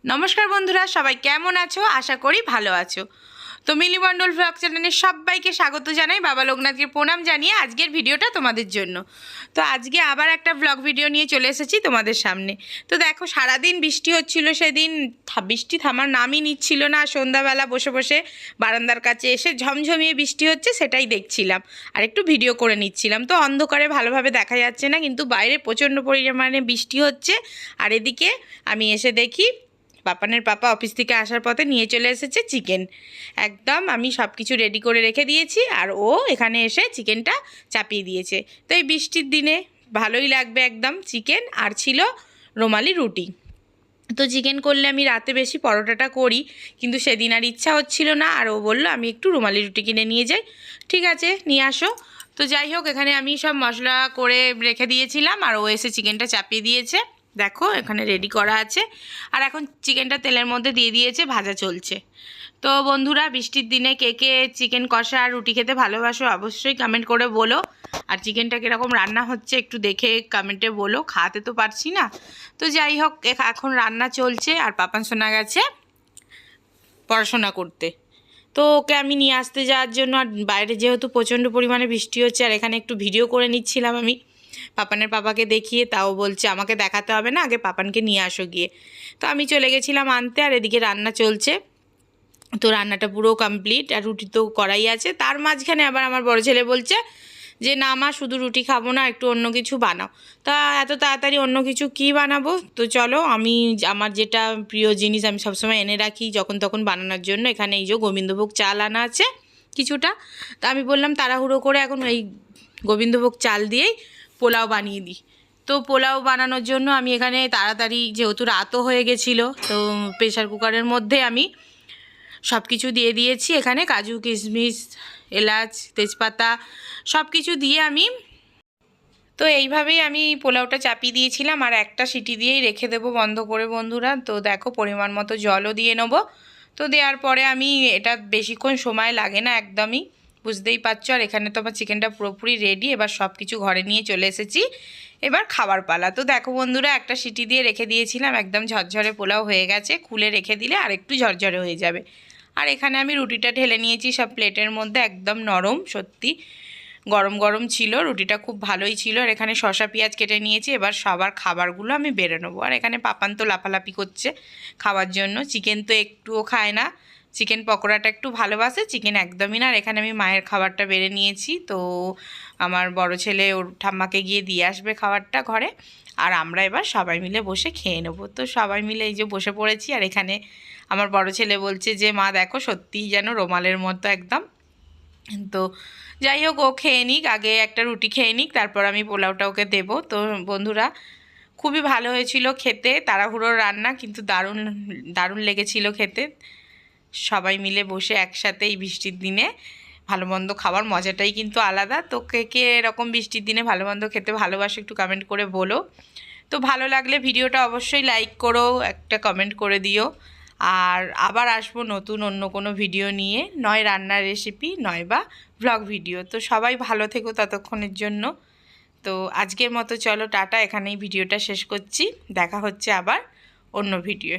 নমস্কার বন্ধুরা, সবাই কেমন আছো? আশা করি ভালো আছো। তো মিলি মণ্ডল ব্লগ চ্যানেলে সবাইকে স্বাগত জানাই। বাবা লোকনাথকে প্রণাম জানিয়ে আজকের ভিডিওটা তোমাদের জন্য। তো আজকে আবার একটা ব্লগ ভিডিও নিয়ে চলে এসেছি তোমাদের সামনে। তো দেখো, সারাদিন বৃষ্টি হচ্ছিল, সেদিন বৃষ্টি থামার নামই নিচ্ছিল না। সন্ধ্যাবেলা বসে বসে বারান্দার কাছে এসে ঝমঝমিয়ে বৃষ্টি হচ্ছে, সেটাই দেখছিলাম আর একটু ভিডিও করে নিচ্ছিলাম। তো অন্ধকারে ভালোভাবে দেখা যাচ্ছে না, কিন্তু বাইরে প্রচণ্ড পরিমাণে বৃষ্টি হচ্ছে। আর এদিকে আমি এসে দেখি পাপানের পাপা অফিস থেকে আসার পথে নিয়ে চলে এসেছে চিকেন। একদম আমি সব কিছু রেডি করে রেখে দিয়েছি, আর ও এখানে এসে চিকেনটা চাপিয়ে দিয়েছে। তো এই বৃষ্টির দিনে ভালোই লাগবে একদম চিকেন। আর ছিল রুমালি রুটি। তো চিকেন করলে আমি রাতে বেশি পরোটাটা করি, কিন্তু সেদিন আর ইচ্ছা হচ্ছিল না। আর ও বললো আমি একটু রুমালি রুটি কিনে নিয়ে যাই। ঠিক আছে, নিয়ে আসো। তো যাই হোক, এখানে আমি সব মশলা করে রেখে দিয়েছিলাম, আর ও এসে চিকেনটা চাপিয়ে দিয়েছে। দেখো এখানে রেডি করা আছে, আর এখন চিকেনটা তেলের মধ্যে দিয়ে দিয়েছে, ভাজা চলছে। তো বন্ধুরা, বৃষ্টির দিনে কে কে চিকেন কষা আর রুটি খেতে ভালোবাসো অবশ্যই কমেন্ট করে বলো। আর চিকেনটা কীরকম রান্না হচ্ছে একটু দেখে কমেন্টে বলো, খাওয়াতে তো পারছি না। তো যাই হোক, এখন রান্না চলছে, আর পাপান শোনা গেছে পড়াশোনা করতে। তো ওকে আমি নিয়ে আসতে যাওয়ার জন্য, আর বাইরে যেহেতু প্রচণ্ড পরিমাণে বৃষ্টি হচ্ছে, আর এখানে একটু ভিডিও করে নিচ্ছিলাম আমি পাপানের পাপাকে দেখিয়ে। তাও বলছে আমাকে দেখাতে হবে না, আগে পাপানকে নিয়ে আসো গিয়ে। তো আমি চলে গেছিলাম আনতে, আর এদিকে রান্না চলছে। তো রান্নাটা পুরো কমপ্লিট, আর রুটি তো করাই আছে। তার মাঝখানে আবার আমার বড় ছেলে বলছে যে না মা, শুধু রুটি খাবো না, একটু অন্য কিছু বানাও। তা এত তাড়াতাড়ি অন্য কিছু কি বানাবো? তো চলো, আমি আমার যেটা প্রিয় জিনিস আমি সবসময় এনে রাখি যখন তখন বানানোর জন্য। এখানে এই যে গোবিন্দভোগ চাল আনা আছে কিছুটা। তা আমি বললাম তাড়াহুড়ো করে এখন এই গোবিন্দভোগ চাল দিয়েই পোলাও বানিয়ে দিই। তো পোলাও বানানোর জন্য আমি এখানে তাড়াতাড়ি, যেহেতু রাতও হয়ে গেছিলো, তো প্রেশার কুকারের মধ্যে আমি সব কিছু দিয়ে দিয়েছি। এখানে কাজু কিশমিশ এলাচ তেজপাতা সব কিছু দিয়ে আমি, তো এইভাবেই আমি পোলাওটা চাপিয়ে দিয়েছিলাম, আর একটা সিটি দিয়েই রেখে দেবো বন্ধ করে বন্ধুরা। তো দেখো পরিমাণ মতো জলও দিয়ে নেবো। তো দেওয়ার পরে আমি, এটা বেশিক্ষণ সময় লাগে না একদমই, বুঝতেই পারছো। আর এখানে তো আমার চিকেনটা পুরোপুরি রেডি। এবার সব কিছু ঘরে নিয়ে চলে এসেছি, এবার খাবার পালা। তো দেখো বন্ধুরা, একটা সিটি দিয়ে রেখে দিয়েছিলাম, একদম ঝরঝরে পোলাও হয়ে গেছে। খুলে রেখে দিলে আর একটু ঝরঝরে হয়ে যাবে। আর এখানে আমি রুটিটা ঢেলে নিয়েছি সব প্লেটের মধ্যে, একদম নরম, সত্যি গরম গরম ছিল। রুটিটা খুব ভালোই ছিল। আর এখানে শসা পেঁয়াজ কেটে নিয়েছি। এবার সবার খাবারগুলো আমি বেড়ে নেবো। আর এখানে পাপান তো লাফালাফি করছে খাওয়ার জন্য। চিকেন তো একটুও খায় না, চিকেন পকোড়াটা একটু ভালোবাসে, চিকেন একদমই না। আর এখানে আমি মায়ের খাবারটা বেড়ে নিয়েছি। তো আমার বড় ছেলে ওর ঠাম্মাকে গিয়ে দিয়ে আসবে খাবারটা ঘরে, আর আমরা এবার সবাই মিলে বসে খেয়ে নেবো। তো সবাই মিলে এই যে বসে পড়েছি। আর এখানে আমার বড় ছেলে বলছে যে মা দেখো, সত্যিই যেন রুমালের মতো একদম। তো যাই হোক, ও খেয়ে নিক, আগে একটা রুটি খেয়ে নিক, তারপর আমি পোলাওটা ওকে দেবো। তো বন্ধুরা, খুবই ভালো হয়েছিল খেতে, তাড়াহুড়োর রান্না, কিন্তু দারুণ দারুণ লেগেছিল খেতে। সবাই মিলে বসে একসাথে এই বৃষ্টির দিনে ভালো মন্দ খাওয়ার মজাটাই কিন্তু আলাদা। তো কে কে এরকম বৃষ্টির দিনে ভালো মন্দ খেতে ভালোবাসো একটু কমেন্ট করে বলো। তো ভালো লাগলে ভিডিওটা অবশ্যই লাইক করো, একটা কমেন্ট করে দিও। আর আবার আসবো নতুন অন্য কোনো ভিডিও নিয়ে, নয় রান্নার রেসিপি, নয় বা ভ্লগ ভিডিও। তো সবাই ভালো থেকো ততক্ষণের জন্য। তো আজকের মতো চলো টাটা, এখানেই ভিডিওটা শেষ করছি। দেখা হচ্ছে আবার অন্য ভিডিও।